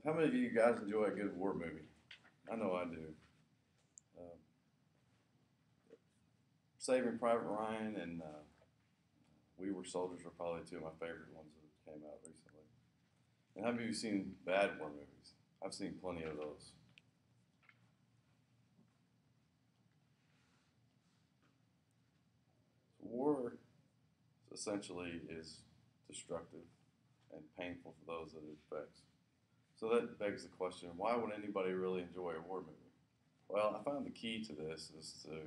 How many of you guys enjoy a good war movie? I know I do. Uh, Saving Private Ryan and We Were Soldiers were probably two of my favorite ones that came out recently. And have you seen bad war movies? I've seen plenty of those. War essentially is destructive and painful for those that it affects. So that begs the question, why would anybody really enjoy a war movie? Well, I found the key to this is to,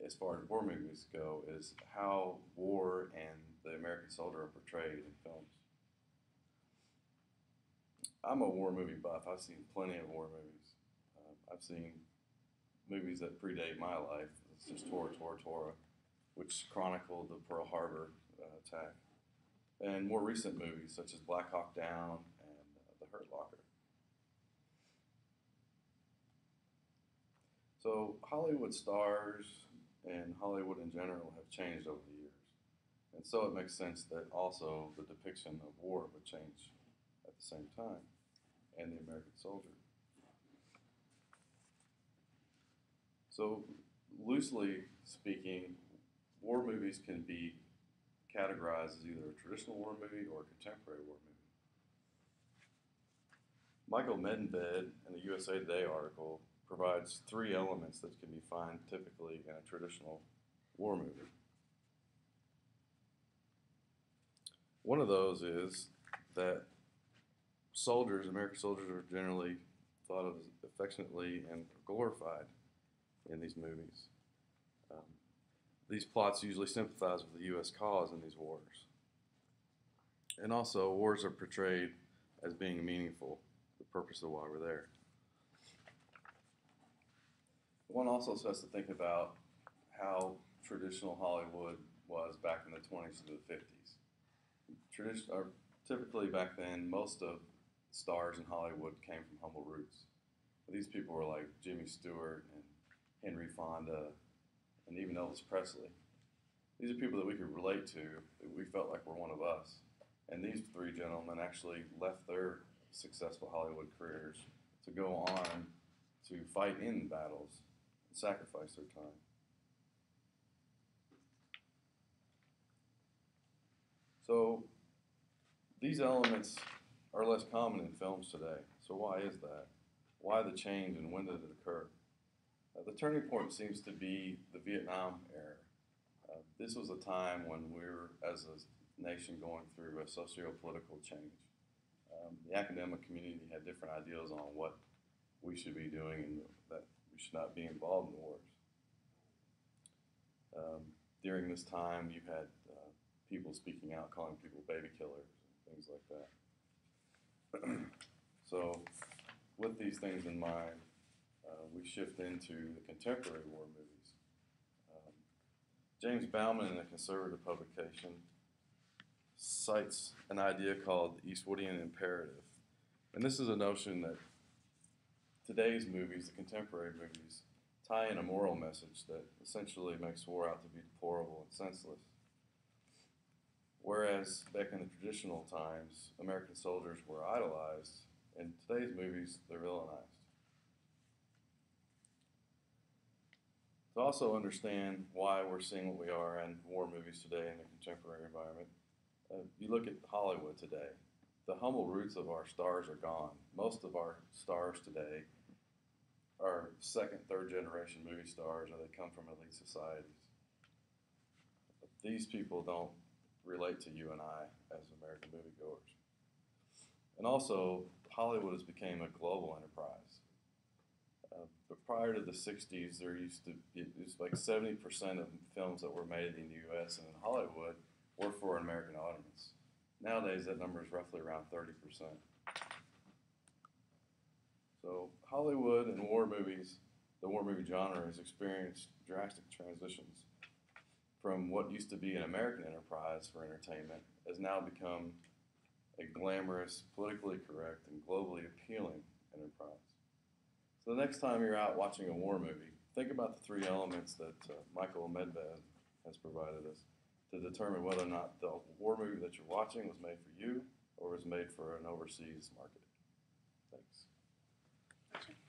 as far as war movies go, is how war and the American soldier are portrayed in films. I'm a war movie buff. I've seen plenty of war movies. I've seen movies that predate my life. It's just Tora, which chronicled the Pearl Harbor attack, and more recent movies such as Black Hawk Down and The Hurt Locker. So Hollywood stars and Hollywood in general have changed over the years. And so it makes sense that also the depiction of war would change at the same time, and the American soldier. So, loosely speaking, war movies can be categorized as either a traditional war movie or a contemporary war movie. Michael Medenbed in the USA Today article provides three elements that can be found typically in a traditional war movie. One of those is that soldiers, American soldiers, are generally thought of as affectionately and glorified in these movies. Um, these plots usually sympathize with the U.S. cause in these wars. And also, wars are portrayed as being meaningful, the purpose of why we're there. One also has to think about how traditional Hollywood was back in the 20s to the 50s. Typically back then, most of stars in Hollywood came from humble roots. These people were like Jimmy Stewart and Henry Fonda and even Elvis Presley. These are people that we could relate to, that we felt like were one of us. And these three gentlemen actually left their successful Hollywood careers to go on to fight in battles and sacrifice their time. So these elements are less common in films today. So why is that? Why the change and when did it occur? The turning point seems to be the Vietnam era. This was a time when we were, as a nation, going through a socio-political change. The academic community had different ideas on what we should be doing and that we should not be involved in wars. During this time, you had people speaking out, calling people baby killers and things like that. So, with these things in mind, we shift into the contemporary war movies. James Bauman, in a conservative publication, cites an idea called the Eastwoodian imperative. And this is a notion that today's movies, the contemporary movies, tie in a moral message that essentially makes war out to be deplorable and senseless. Whereas back in the traditional times, American soldiers were idolized, in today's movies, they're villainized. To also understand why we're seeing what we are in war movies today in the contemporary environment, you look at Hollywood today. The humble roots of our stars are gone. Most of our stars today are second, third generation movie stars, or they come from elite societies. But these people don't relate to you and I as American moviegoers. And also, Hollywood has become a global enterprise. But prior to the 60s, there used to be, it was like 70% of films that were made in the U.S. and in Hollywood were for an American audience. Nowadays, that number is roughly around 30%. So Hollywood and war movies, the war movie genre has experienced drastic transitions from what used to be an American enterprise for entertainment has now become a glamorous, politically correct, and globally appealing enterprise. So the next time you're out watching a war movie, think about the three elements that Michael Medved has provided us to determine whether or not the war movie that you're watching was made for you or was made for an overseas market. Thanks. Gotcha.